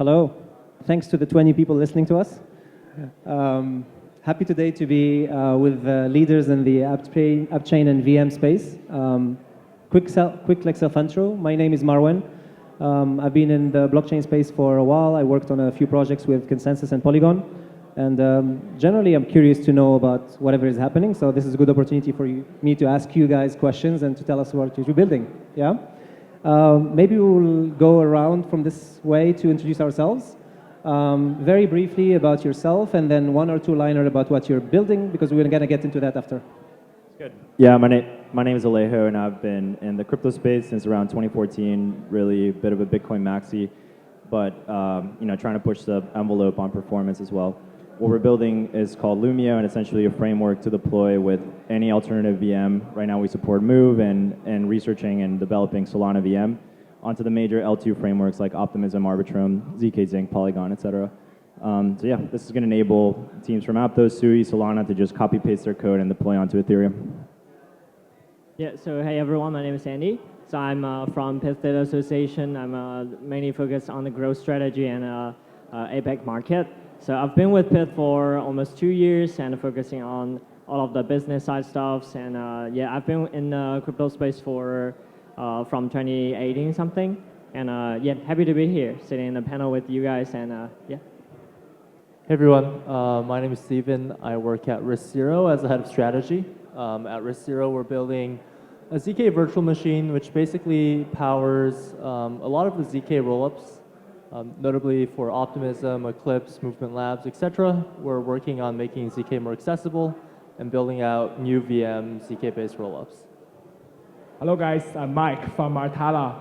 Hello. Thanks to the 20 people listening to us. Happy today to be with leaders in the Appchain and VM space. Quick self-intro. My name is Marwan. I've been in the blockchain space for a while. I worked on a few projects with Consensus and Polygon. And generally, I'm curious to know about whatever is happening. So this is a good opportunity for me to ask you guys questions and to tell us what you're building. Yeah. Maybe we'll go around from this way to introduce ourselves. Very briefly about yourself, and then one or two liner about what you're building, because we're going to get into that after. Good. Yeah, my name is Alejo, and I've been in the crypto space since around 2014. Really a bit of a Bitcoin maxi, but trying to push the envelope on performance as well. What we're building is called Lumio, and essentially a framework to deploy with any alternative VM. Right now we support Move and researching and developing Solana VM onto the major L2 frameworks like Optimism, Arbitrum, ZK Zinc, Polygon, etc. So yeah, this is going to enable teams from Aptos, Sui, Solana to just copy paste their code and deploy onto Ethereum. Yeah, so hey everyone, my name is Andy. So I'm from Pith Data Association. I'm mainly focused on the growth strategy and APAC market. So I've been with Pith for almost 2 years and focusing on all of the business side stuffs. And yeah, I've been in the crypto space for from 2018 something. And yeah, happy to be here, sitting in the panel with you guys. And yeah. Hey everyone, my name is Steven. I work at Risk0 as the head of strategy. At Risk0, we're building a ZK virtual machine, which basically powers a lot of the ZK rollups. Notably for Optimism, Eclipse, Movement Labs, etc. We're working on making ZK more accessible and building out new VM ZK-based rollups. Hello guys, I'm Mike from Martala.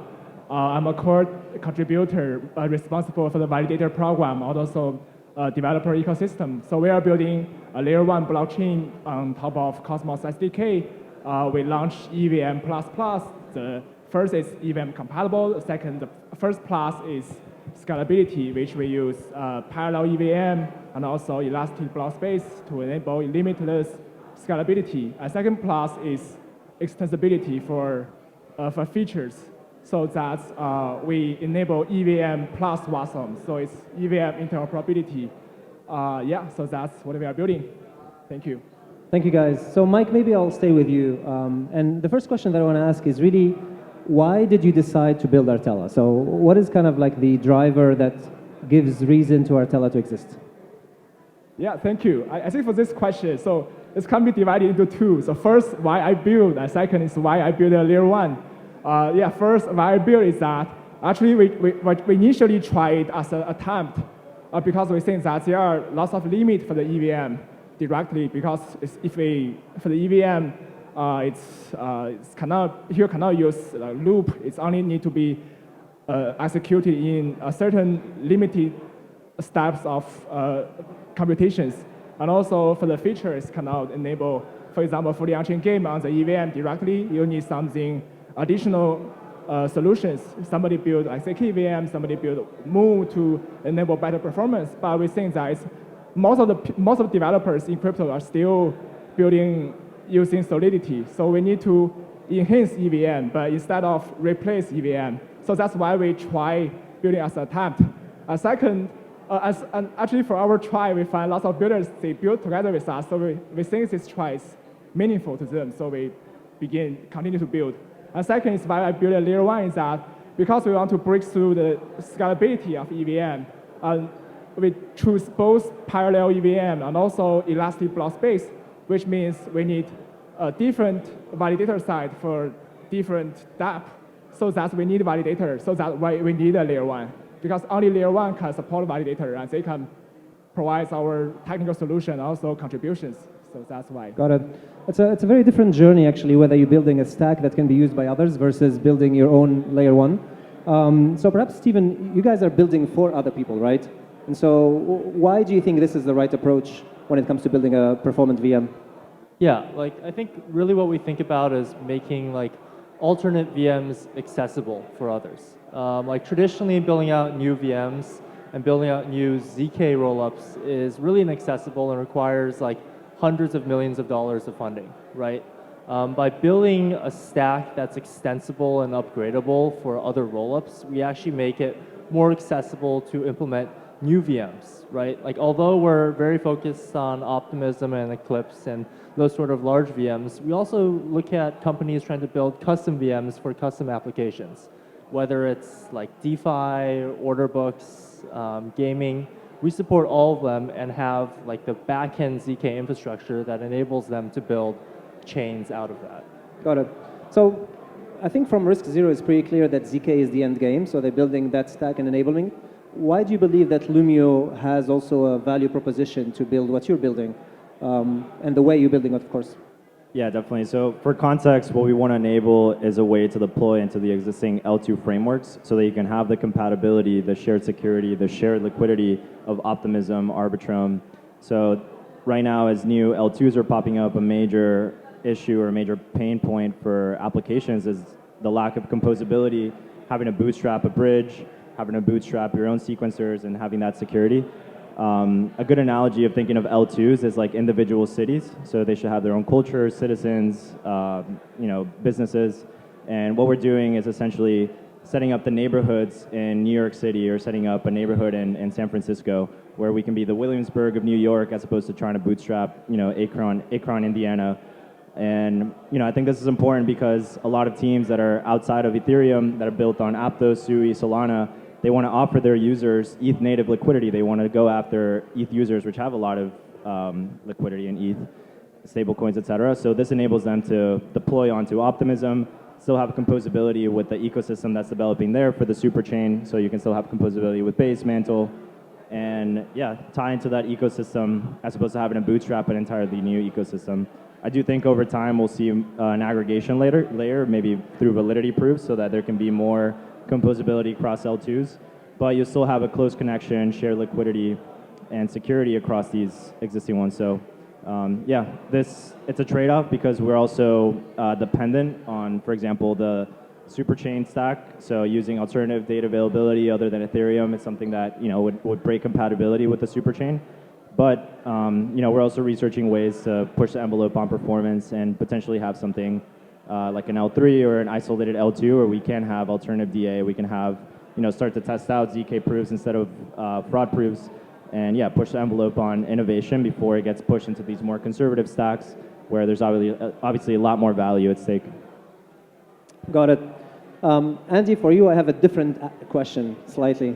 I'm a core contributor responsible for the validator program, also developer ecosystem. So we are building a layer 1 blockchain on top of Cosmos SDK. We launched EVM++. The first is EVM compatible. The second, the first plus is scalability, which we use parallel EVM and also elastic block space to enable limitless scalability. A second plus is extensibility for features, so that we enable EVM plus WASM. So it's EVM interoperability. Yeah, so that's what we are building. Thank you. Thank you, guys. So Mike, maybe I'll stay with you. And the first question that I want to ask is really, why did you decide to build Artella? So what is kind of like the driver that gives reason to Artella to exist? Yeah, thank you. I think for this question, so this can be divided into two. So first, why I build, and second is why I build a layer 1. Yeah, first, why I build is that actually we initially tried as an attempt because we think that there are lots of limits for the EVM directly, because for the EVM, it's cannot use loop. It's only need to be executed in a certain limited steps of computations. And also for the features cannot enable, for example, fully on-chain game on the EVM directly. You need something additional solutions. Somebody build XK EVM, somebody build Move to enable better performance. But we think that most of the developers in crypto are still building using Solidity. So we need to enhance EVM, but instead of replace EVM. So that's why we try building as an attempt. Second, and actually for our try, we find lots of builders, they build together with us. So we think this try is meaningful to them. So we continue to build. And second is why I build a layer 1 is that because we want to break through the scalability of EVM, we choose both parallel EVM and also elastic block space, which means we need a different validator side for different dApp. So that we need a validator. So that's why we need a layer 1. Because only layer 1 can support validator, and they can provide our technical solution and also contributions. So that's why. Got it. It's a very different journey, actually, whether you're building a stack that can be used by others versus building your own layer 1. So perhaps, Stephen, you guys are building for other people, right? And so why do you think this is the right approach when it comes to building a performant VM? Yeah, I think really what we think about is making alternate VMs accessible for others. Traditionally building out new VMs and building out new ZK rollups is really inaccessible and requires hundreds of millions of dollars of funding, right? By building a stack that's extensible and upgradable for other rollups, we actually make it more accessible to implement new VMs, right? Like although we're very focused on Optimism and Eclipse and those sort of large VMs, we also look at companies trying to build custom VMs for custom applications, whether it's like DeFi, order books, gaming. We support all of them and have like the backend ZK infrastructure that enables them to build chains out of that. Got it. So I think from risk zero, it's pretty clear that ZK is the end game. So they're building that stack and enabling. Why do you believe that Lumio has also a value proposition to build what you're building and the way you're building it, of course? Yeah, definitely. So for context, what we want to enable is a way to deploy into the existing L2 frameworks so that you can have the compatibility, the shared security, the shared liquidity of Optimism, Arbitrum. So right now, as new L2s are popping up, a major issue or a major pain point for applications is the lack of composability, having to bootstrap a bridge, having to bootstrap your own sequencers, and having that security. A good analogy of thinking of L2s is like individual cities. So they should have their own culture, citizens, businesses. And what we're doing is essentially setting up the neighborhoods in New York City or setting up a neighborhood in San Francisco where we can be the Williamsburg of New York as opposed to trying to bootstrap, Akron, Indiana. And I think this is important because a lot of teams that are outside of Ethereum that are built on Aptos, Sui, Solana, they want to offer their users ETH native liquidity. They want to go after ETH users, which have a lot of liquidity in ETH, stablecoins, et cetera. So this enables them to deploy onto Optimism, still have composability with the ecosystem that's developing there for the superchain. So you can still have composability with Base, Mantle, and yeah, tie into that ecosystem as opposed to having to bootstrap an entirely new ecosystem. I do think over time we'll see an aggregation layer, maybe through validity proofs, so that there can be more composability across L2s, but you'll still have a close connection, shared liquidity, and security across these existing ones. So it's a trade-off because we're also dependent on, for example, the superchain stack. So using alternative data availability other than Ethereum is something that would break compatibility with the superchain. But we're also researching ways to push the envelope on performance and potentially have something like an L3 or an isolated L2, where we can have alternative DA. We can have start to test out ZK proofs instead of fraud proofs, and push the envelope on innovation before it gets pushed into these more conservative stacks where there's obviously a lot more value at stake. Got it. Andy, for you, I have a different question, slightly.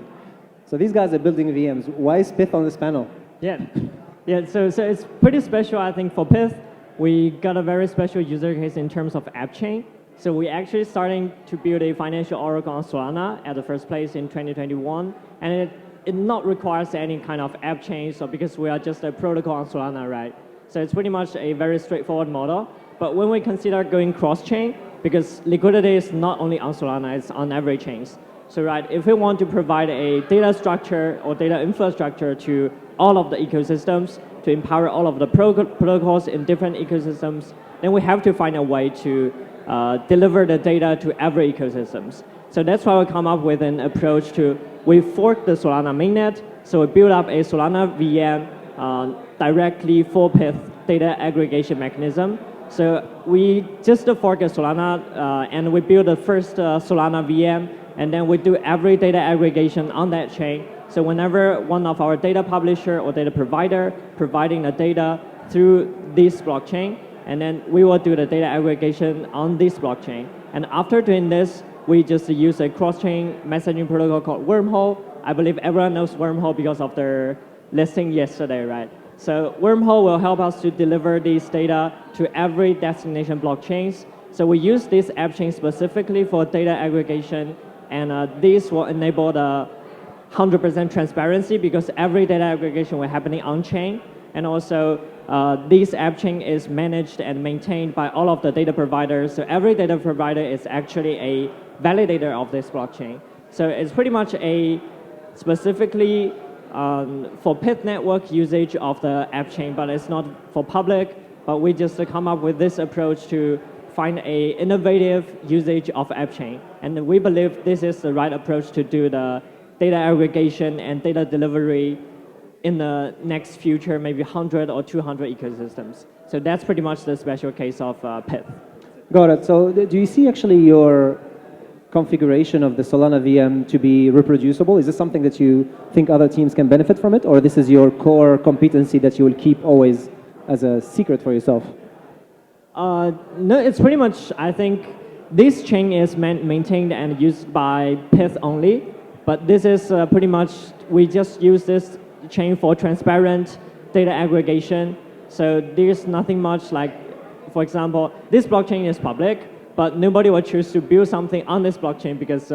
So these guys are building VMs. Why is Pith on this panel? So it's pretty special, I think, for Pith. We got a very special user case in terms of Appchain. So we actually starting to build a financial oracle on Solana at the first place in 2021, and it not requires any kind of app change, so because we are just a protocol on Solana, right? So it's pretty much a very straightforward model. But when we consider going cross-chain, because liquidity is not only on Solana, it's on every chains. So right, if we want to provide a data structure or data infrastructure to all of the ecosystems, to empower all of the protocols in different ecosystems, then we have to find a way to deliver the data to every ecosystems. So that's why we come up with an approach we fork the Solana mainnet, so we build up a Solana VM directly for Pith data aggregation mechanism. So we just fork a Solana and we build the first Solana VM, and then we do every data aggregation on that chain. So whenever one of our data publisher or data provider providing the data through this blockchain, and then we will do the data aggregation on this blockchain. And after doing this, we just use a cross-chain messaging protocol called Wormhole. I believe everyone knows Wormhole because of their listing yesterday, right? So Wormhole will help us to deliver this data to every destination blockchains. So we use this Appchain specifically for data aggregation, and this will enable the 100% transparency because every data aggregation will happening on-chain. And also, this Appchain is managed and maintained by all of the data providers. So every data provider is actually a validator of this blockchain. So it's pretty much a specifically for Pith network usage of the Appchain, but it's not for public. But we just come up with this approach to find a innovative usage of Appchain. And we believe this is the right approach to do the data aggregation and data delivery in the next future, maybe 100 or 200 ecosystems. So that's pretty much the special case of Pith. Got it. So do you see actually your configuration of the Solana VM to be reproducible? Is this something that you think other teams can benefit from it, or this is your core competency that you will keep always as a secret for yourself? No, it's pretty much, I think, this chain is maintained and used by Pith only, but this is pretty much, we just use this chain for transparent data aggregation. So there's nothing much like, for example, this blockchain is public, but nobody will choose to build something on this blockchain because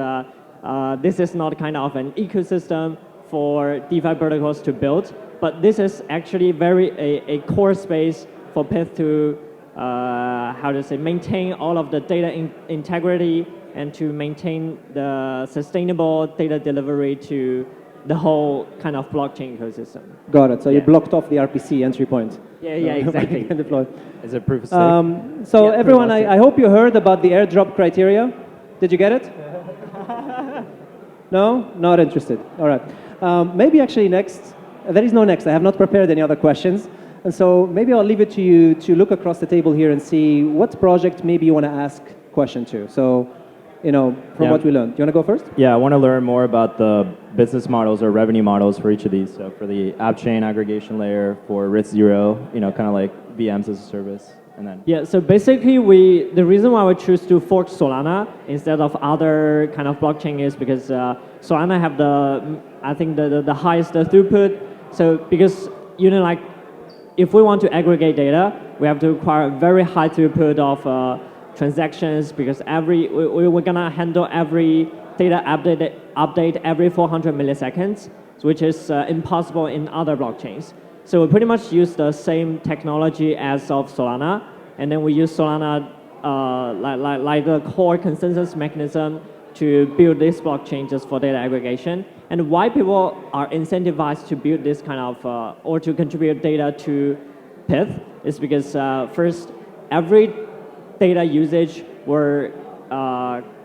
this is not kind of an ecosystem for DeFi protocols to build. But this is actually a core space for Pith to, how to say, maintain all of the data integrity and to maintain the sustainable data delivery to the whole kind of blockchain ecosystem. Got it. So you blocked off the RPC entry point. Yeah, exactly. Can deploy. Is it proof of stake? So Yeah, everyone, I hope you heard about the airdrop criteria. Did you get it? No? Not interested. All right. Maybe actually next. There is no next. I have not prepared any other questions. And so maybe I'll leave it to you to look across the table here and see what project maybe you want to ask question to. So, you know, from what we learned. Do you want to go first? Yeah, I want to learn more about the business models or revenue models for each of these. So for the Appchain aggregation layer, for Risk0, you know, kind of like VMs as a service, and then. Yeah, so basically the reason why we choose to fork Solana instead of other kind of blockchain is because Solana have I think the highest throughput. So because, you know, like if we want to aggregate data, we have to require a very high throughput of transactions because we're gonna handle every data update every 400 milliseconds, which is impossible in other blockchains. So we pretty much use the same technology as of Solana, and then we use Solana like the core consensus mechanism to build this blockchain just for data aggregation. And why people are incentivized to build this kind of, or to contribute data to Pith is because first, every data usage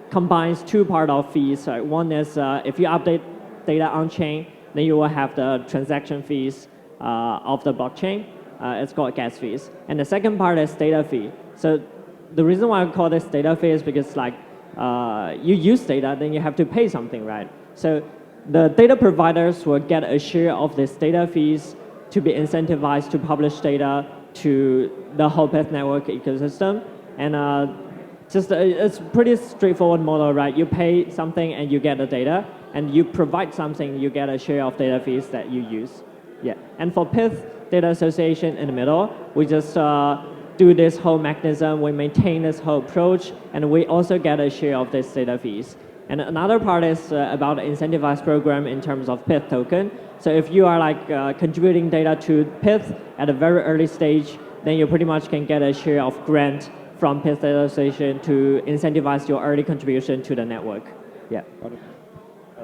combines two part of fees. One is if you update data on chain, then you will have the transaction fees of the blockchain. It's called gas fees. And the second part is data fee. So the reason why I call this data fee is because like you use data, then you have to pay something, right? So the data providers will get a share of this data fees to be incentivized to publish data to the whole Pith network ecosystem. And it's pretty straightforward model, right? You pay something and you get the data, and you provide something, you get a share of data fees that you use. Yeah. And for Pith Data Association in the middle, we just do this whole mechanism, we maintain this whole approach, and we also get a share of this data fees. And another part is about incentivized program in terms of Pith token. So if you are like contributing data to Pith at a very early stage, then you pretty much can get a share of grant from Pith Data Association to incentivize your early contribution to the network. Yeah.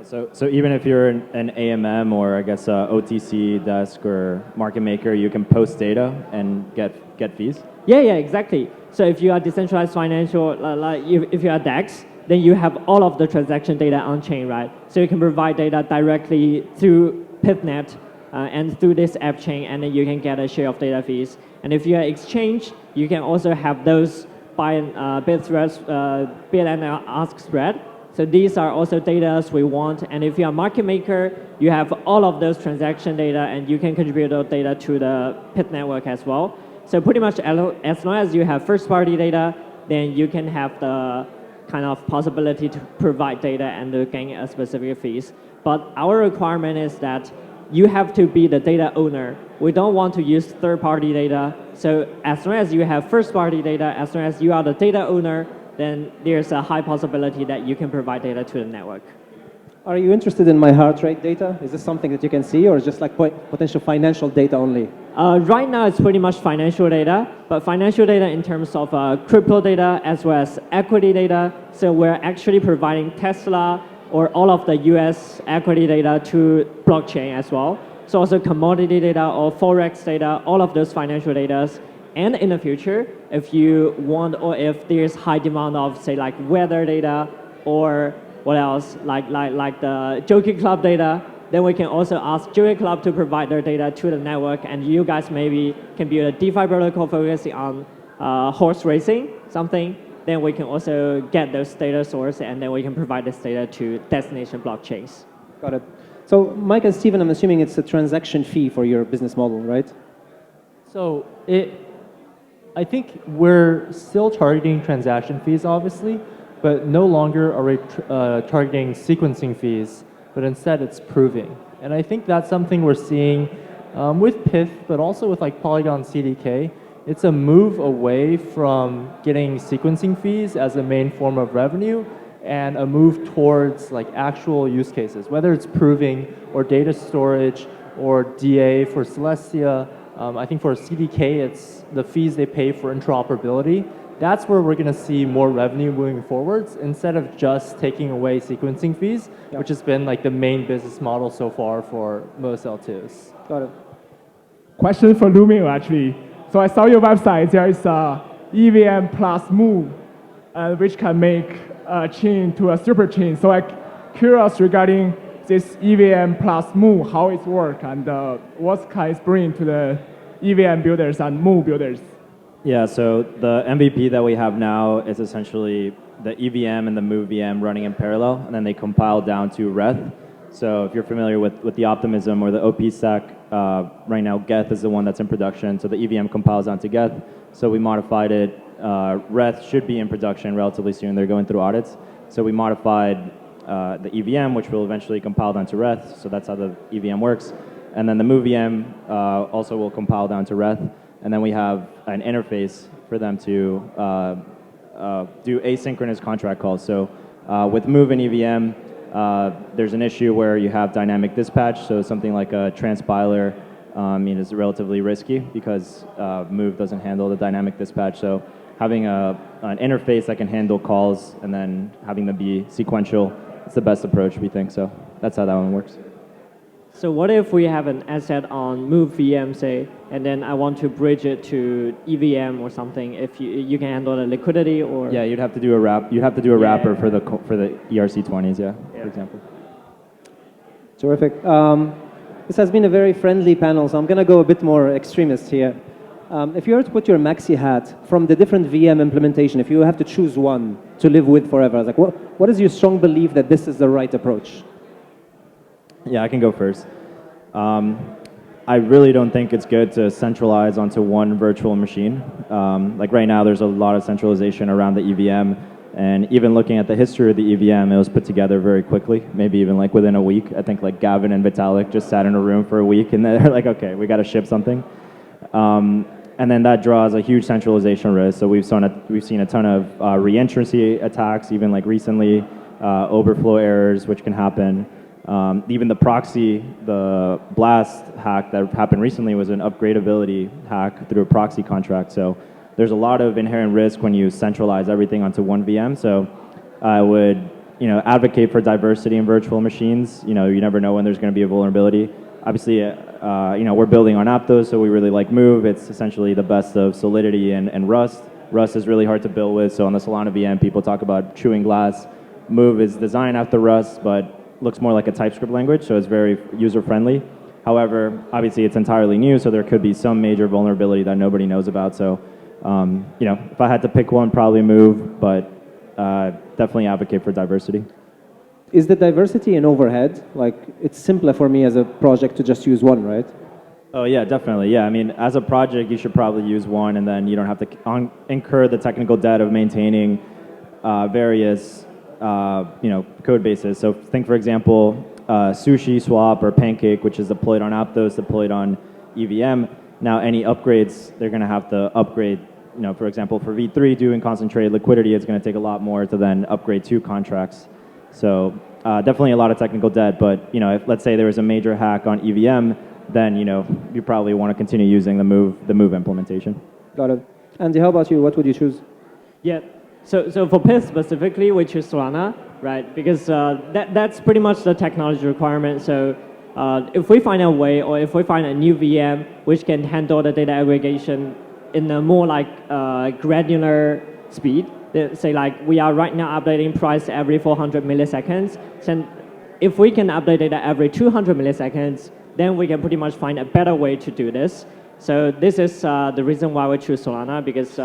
So even if you're an AMM or I guess OTC desk or market maker, you can post data and get fees? Yeah, exactly. So if you are decentralized financial, like if you are DEX, then you have all of the transaction data on chain, right? So you can provide data directly through PithNet and through this app chain, and then you can get a share of data fees. And if you are exchange, you can also have those bid and ask spread. So these are also data we want. And if you are market maker, you have all of those transaction data, and you can contribute those data to the Pith network as well. So pretty much as long as you have first-party data, then you can have the kind of possibility to provide data and to gain a specific fees. But our requirement is that you have to be the data owner. We don't want to use third-party data. So as long as you have first-party data, as long as you are the data owner, then there's a high possibility that you can provide data to the network. Are you interested in my heart rate data? Is this something that you can see, or is just like potential financial data only? Right now, it's pretty much financial data, but financial data in terms of crypto data as well as equity data. So we're actually providing Tesla or all of the US equity data to blockchain as well. So also commodity data or Forex data, all of those financial data. And in the future, if you want or if there's high demand of, say, like weather data or what else, like the Jockey Club data, then we can also ask Jockey Club to provide their data to the network, and you guys maybe can build a DeFi protocol focusing on horse racing, something, then we can also get those data source, and then we can provide this data to destination blockchains. Got it. So Mike and Steven, I'm assuming it's a transaction fee for your business model, right? So I think we're still targeting transaction fees, obviously, but no longer are we targeting sequencing fees, but instead it's proving. And I think that's something we're seeing with Pith, but also with like Polygon CDK. It's a move away from getting sequencing fees as a main form of revenue and a move towards like actual use cases, whether it's proving or data storage or DA for Celestia. I think for CDK, it's the fees they pay for interoperability. That's where we're going to see more revenue moving forwards instead of just taking away sequencing fees, which has been like the main business model so far for most L2s. Got it. Question for Lumio, actually. So I saw your website. There is a EVM plus move, which can make a chain to a super chain. So I'm curious regarding this EVM plus move, how it works, and what can it bring to the EVM builders and move builders. Yeah, so the MVP that we have now is essentially the EVM and the move VM running in parallel, and then they compile down to Reth. So if you're familiar with the Optimism or the OP stack, right now Geth is the one that's in production. So the EVM compiles down to Geth. So we modified it. Reth should be in production relatively soon. They're going through audits. So we modified the EVM, which will eventually compile down to Reth. So that's how the EVM works. And then the move VM also will compile down to Reth. And then we have an interface for them to do asynchronous contract calls. So with move and EVM, there's an issue where you have dynamic dispatch. So something like a transpiler is relatively risky because move doesn't handle the dynamic dispatch. So having an interface that can handle calls and then having them be sequential, it's the best approach, we think. So that's how that one works. So what if we have an asset on Move VM, say, and then I want to bridge it to EVM or something? If you can handle the liquidity, or yeah, you'd have to do a wrap. You'd have to do a wrapper for the ERC20s, for example. Terrific. This has been a very friendly panel, so I'm going to go a bit more extremist here. If you were to put your maxi hat from the different VM implementation, if you have to choose one to live with forever, I was like, what is your strong belief that this is the right approach? Yeah, I can go first. I really don't think it's good to centralize onto one virtual machine. Like right now, there's a lot of centralization around the EVM, and even looking at the history of the EVM, it was put together very quickly, maybe even like within a week. I think like Gavin and Vitalik just sat in a room for a week, and they're like, okay, we got to ship something. And then that draws a huge centralization risk. So we've seen a ton of re-entrancy attacks, even like recently, overflow errors, which can happen. Even the proxy, the blast hack that happened recently was an upgradability hack through a proxy contract. So there's a lot of inherent risk when you centralize everything onto one VM. So I would, advocate for diversity in virtual machines. You never know when there's going to be a vulnerability. Obviously, we're building on Aptos, so we really like Move. It's essentially the best of Solidity and Rust. Rust is really hard to build with. So on the Solana VM, people talk about chewing glass. Move is designed after Rust, but looks more like a TypeScript language, so it's very user-friendly. However, obviously it's entirely new, so there could be some major vulnerability that nobody knows about. So, if I had to pick one, probably Move, but definitely advocate for diversity. Is the diversity an overhead? Like, it's simpler for me as a project to just use one, right? Oh yeah, definitely. Yeah, I mean, as a project, you should probably use one, and then you don't have to incur the technical debt of maintaining various code bases. So think, for example, Sushi, Swap, or Pancake, which is deployed on Aptos, deployed on EVM. Now, any upgrades, they're going to have to upgrade. For example, for V3 doing concentrated liquidity, it's going to take a lot more to then upgrade 2 contracts. So definitely a lot of technical debt. But if let's say there was a major hack on EVM, then you probably want to continue using the move implementation. Got it. Andy, how about you? What would you choose? Yeah. So for Pith specifically, we choose Solana, right? Because that's pretty much the technology requirement. So if we find a way, or if we find a new VM which can handle the data aggregation in a more like granular speed, say like we are right now updating price every 400 milliseconds. So if we can update data every 200 milliseconds, then we can pretty much find a better way to do this. So this is the reason why we choose Solana, because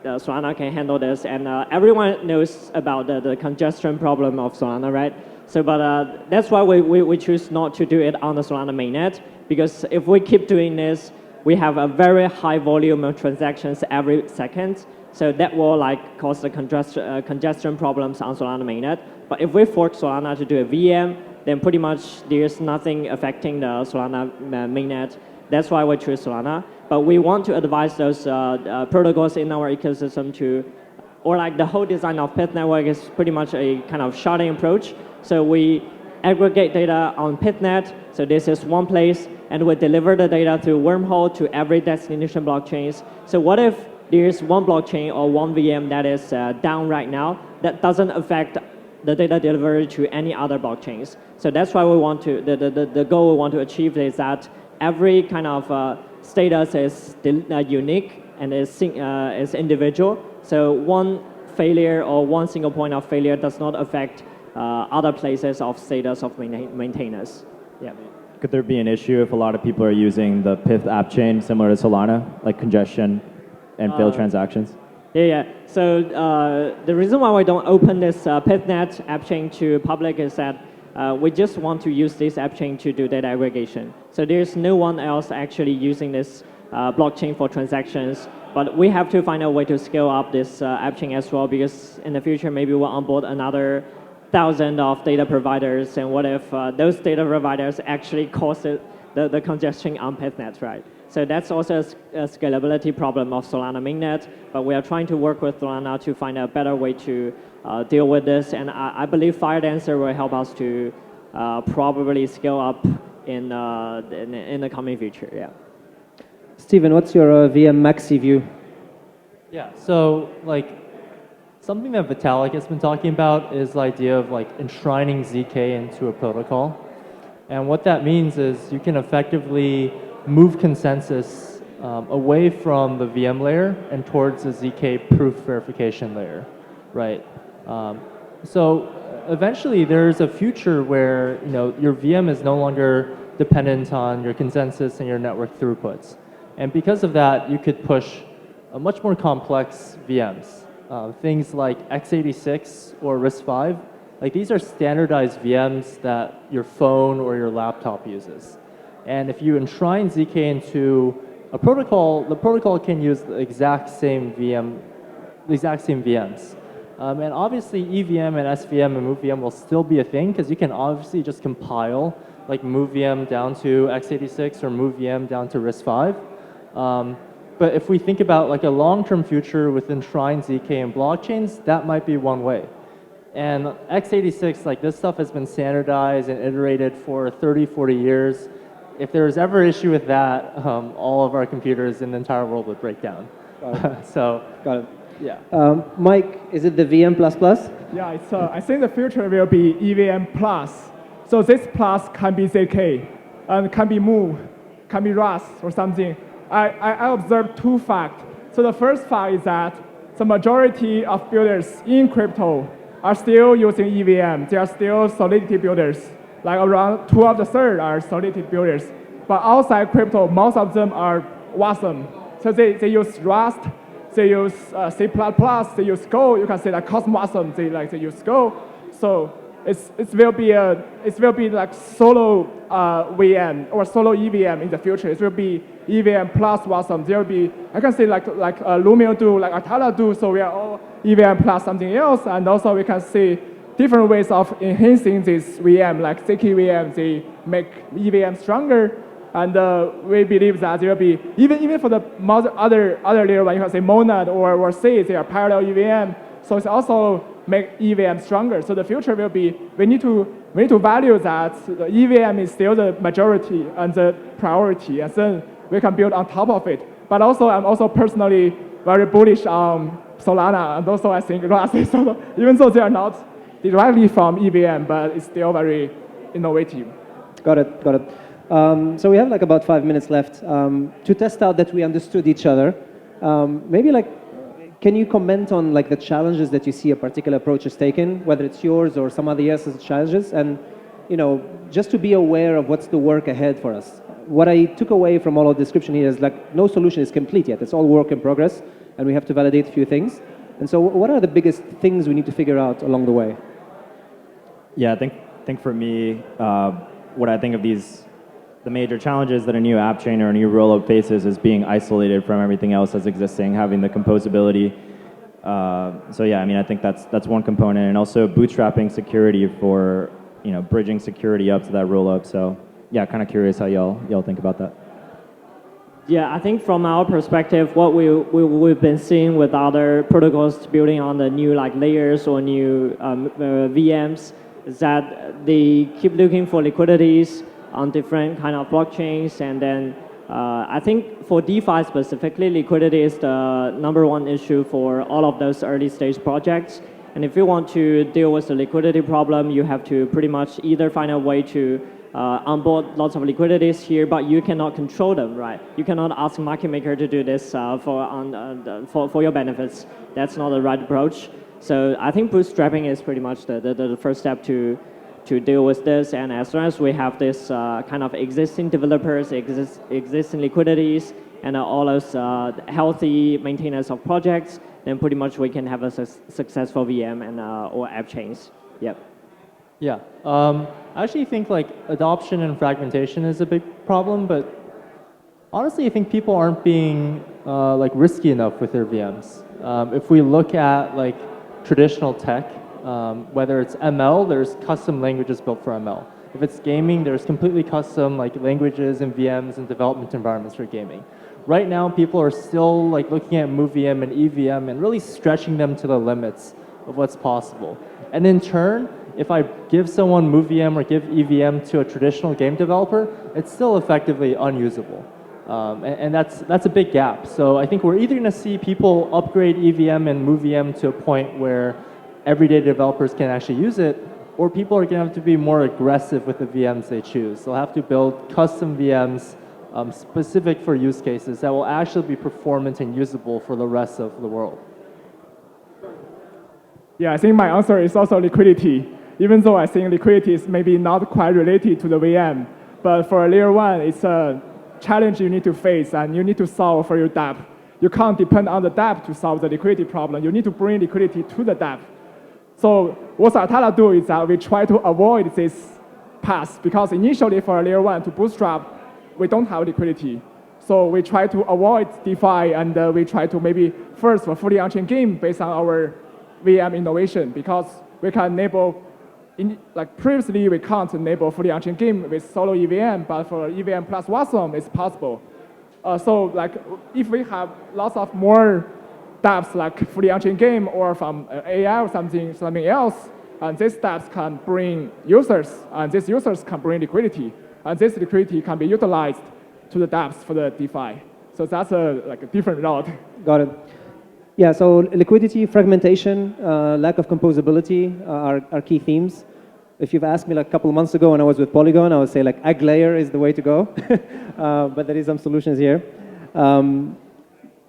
Solana can handle this, and everyone knows about the congestion problem of Solana, right? So, but that's why we choose not to do it on the Solana mainnet, because if we keep doing this, we have a very high volume of transactions every second. So that will like cause the congestion problems on Solana mainnet. But if we fork Solana to do a VM, then pretty much there's nothing affecting the Solana mainnet. That's why we choose Solana. But we want to advise those protocols in our ecosystem to, or like the whole design of Pyth network is pretty much a kind of sharding approach. So we aggregate data on PythNet. So this is one place, and we deliver the data through wormhole to every destination blockchains. So what if there's one blockchain or one VM that is down right now that doesn't affect the data delivery to any other blockchains? So that's why we want to, the goal we want to achieve is that every kind of status is unique and is individual. So one failure or one single point of failure does not affect other places of status of maintainers. Yeah. Could there be an issue if a lot of people are using the Pyth app chain similar to Solana, like congestion and failed transactions? Yeah. So the reason why we don't open this PythNet app chain to public is that we just want to use this app chain to do data aggregation. So there's no one else actually using this blockchain for transactions. But we have to find a way to scale up this app chain as well, because in the future maybe we'll onboard another 1,000 of data providers, and what if those data providers actually cause the congestion on PythNet, right? So that's also a scalability problem of Solana mainnet, but we are trying to work with Solana to find a better way to deal with this, and I believe FireDancer will help us to probably scale up in the coming future, yeah. Steven, what's your VM maxi view? Yeah, so like something that Vitalik has been talking about is the idea of like enshrining ZK into a protocol. And what that means is you can effectively move consensus away from the VM layer and towards the ZK proof verification layer, right? So eventually there's a future where your VM is no longer dependent on your consensus and your network throughputs. And because of that, you could push a much more complex VMs. Things like x86 or RISC-V, like these are standardized VMs that your phone or your laptop uses. And if you enshrine ZK into a protocol, the protocol can use the exact same VMs. And obviously EVM and SVM and MoveVM will still be a thing, because you can obviously just compile like MoveVM down to x86 or MoveVM down to RISC-V. But if we think about like a long-term future with enshrined ZK and blockchains, that might be one way. And x86, like this stuff has been standardized and iterated for 30, 40 years. If there was ever an issue with that, all of our computers in the entire world would break down. So, got it. Yeah. Mike, is it the VM++? Yeah, it's, I think the future will be EVM plus. So this plus can be ZK, and can be Move, can be Rust or something. I observed two facts. So the first fact is that the majority of builders in crypto are still using EVM. They are still Solidity builders. Like around 2 of the third are Solidity builders. But outside crypto, most of them are WASM. So they use Rust, they use C++, they use Go. You can say like CosmWASM, they use Go. So it will be like solo VM or solo EVM in the future. It will be EVM plus WASM. There will be, I can say like Lumio do, like Atala do. So we are all EVM plus something else, and also we can see different ways of enhancing this VM, like ZK VM. They make EVM stronger, and we believe that there will be even for the other layer one, you can say Monad or C, they are parallel EVM. So it's also make EVM stronger. So the future will be we need to value that the EVM is still the majority and the priority, and then we can build on top of it. But also, I'm also personally very bullish on Solana, and also I think Rust is also, even though they are not directly from EVM, but it's still very innovative. Got it. So we have like about 5 minutes left to test out that we understood each other. Maybe like, can you comment on like the challenges that you see a particular approach is taken, whether it's yours or somebody else's challenges, and just to be aware of what's the work ahead for us. What I took away from all of the description here is like no solution is complete yet. It's all work in progress. and we have to validate a few things. And so what are the biggest things we need to figure out along the way? Yeah, I think for me, what I think of the major challenges that a new app chain or a new rollup faces is being isolated from everything else that's existing, having the composability. So yeah, I mean, I think that's one component, and also bootstrapping security for bridging security up to that rollup. So yeah, kind of curious how y'all think about that. Yeah, I think from our perspective, what we've been seeing with other protocols building on the new like layers or new VMs is that they keep looking for liquidities on different kind of blockchains, and then I think for DeFi specifically, liquidity is the #1 issue for all of those early stage projects. And if you want to deal with the liquidity problem, you have to pretty much either find a way to onboard lots of liquidities here, but you cannot control them, right? You cannot ask market maker to do this for your benefits. That's not the right approach. So I think bootstrapping is pretty much the first step to deal with this. And as long as we have this kind of existing developers, existing liquidities, and all those healthy maintainers of projects, then pretty much we can have a successful VM and or app chains. Yep. Yeah, I actually think like adoption and fragmentation is a big problem, but honestly, I think people aren't being like risky enough with their VMs. If we look at like traditional tech, whether it's ML, there's custom languages built for ML. If it's gaming, there's completely custom like languages and VMs and development environments for gaming. Right now, people are still like looking at MoveVM and EVM and really stretching them to the limits of what's possible. And in turn, if I give someone MoveVM or give EVM to a traditional game developer, it's still effectively unusable. And that's a big gap. So I think we're either going to see people upgrade EVM and MoveVM to a point where everyday developers can actually use it, or people are going to have to be more aggressive with the VMs they choose. They'll have to build custom VMs specific for use cases that will actually be performant and usable for the rest of the world. Yeah, I think my answer is also liquidity. Even though I think liquidity is maybe not quite related to the VM, but for layer 1, it's a challenge you need to face and you need to solve for your dApp. You can't depend on the dApp to solve the liquidity problem. You need to bring liquidity to the dApp. So what Atala do is that we try to avoid this path, because initially for layer 1 to bootstrap, we don't have liquidity. So we try to avoid DeFi, and we try to maybe first for fully on-chain game based on our VM innovation, because we can enable, like previously we can't enable fully on-chain game with solo EVM, but for EVM plus Wasm it's possible. So like if we have lots of more dApps like fully on-chain game or from AI or something else, and these dApps can bring users, and these users can bring liquidity, and this liquidity can be utilized to the dApps for the DeFi. So that's a different route. Got it. Yeah, so liquidity, fragmentation, lack of composability are key themes. If you've asked me like a couple of months ago when I was with Polygon, I would say like egg layer is the way to go, but there is some solutions here.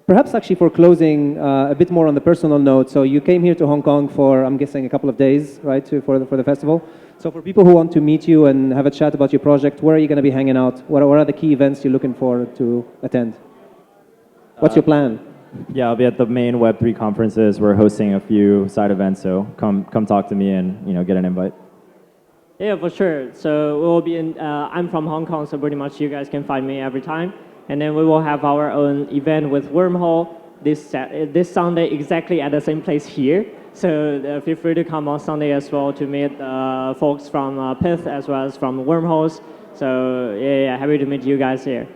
Perhaps actually for closing a bit more on the personal note, so you came here to Hong Kong for, I'm guessing, a couple of days, right, for the festival. So for people who want to meet you and have a chat about your project, where are you going to be hanging out? What are the key events you're looking for to attend? What's your plan? Yeah, I'll be at the main Web3 conferences. We're hosting a few side events, so come talk to me and get an invite. Yeah, for sure. So we will be in. I'm from Hong Kong, so pretty much you guys can find me every time. And then we will have our own event with Wormhole this Sunday, exactly at the same place here. So feel free to come on Sunday as well to meet folks from Pith as well as from Wormholes. So yeah, happy to meet you guys here.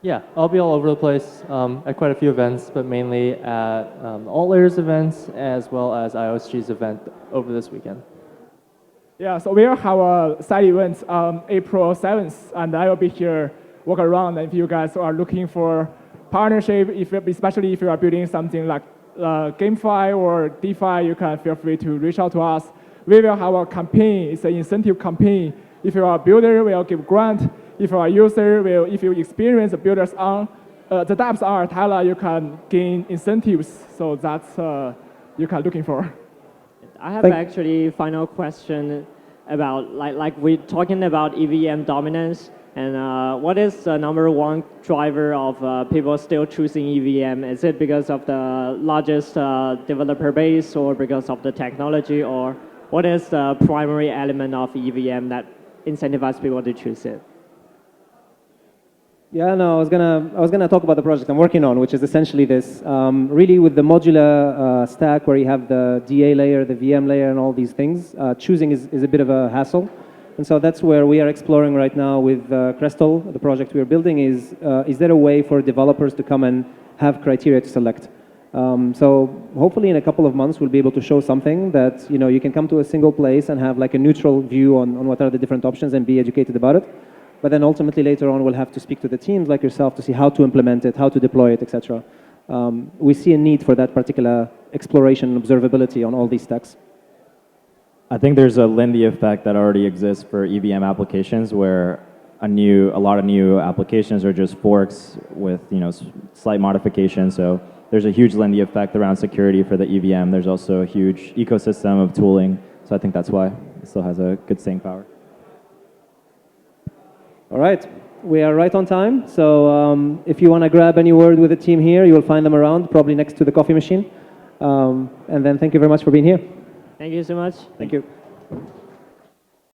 Yeah, I'll be all over the place at quite a few events, but mainly at Alt Layers events as well as IOSG's event over this weekend. Yeah, so we'll have a side event on April 7th, and I will be here, walk around, and if you guys are looking for partnership, especially if you are building something like GameFi or DeFi, you can feel free to reach out to us. We will have a campaign, it's an incentive campaign. If you are a builder, we'll give grant. If you are a user, if you experience the builders on the dApps on Atala, you can gain incentives. So that's you can looking for. I have actually final question about like we're talking about EVM dominance. And what is the number one driver of people still choosing EVM? Is it because of the largest developer base, or because of the technology, or what is the primary element of EVM that incentivizes people to choose it? Yeah, no, I was gonna talk about the project I'm working on, which is essentially this. Really, with the modular stack, where you have the DA layer, the VM layer, and all these things, choosing is a bit of a hassle. And so that's where we are exploring right now with Crystal, the project we are building. Is there a way for developers to come and have criteria to select? So hopefully, in a couple of months, we'll be able to show something that you can come to a single place and have like a neutral view on what are the different options and be educated about it. But then ultimately later on, we'll have to speak to the teams like yourself to see how to implement it, how to deploy it, etc. We see a need for that particular exploration and observability on all these stacks. I think there's a Lindy effect that already exists for EVM applications, where a lot of new applications are just forks with slight modifications. So there's a huge Lindy effect around security for the EVM. There's also a huge ecosystem of tooling. So I think that's why it still has a good staying power. All right, we are right on time. So if you want to grab any word with the team here, you will find them around, probably next to the coffee machine. And then thank you very much for being here. Thank you so much. Thank you.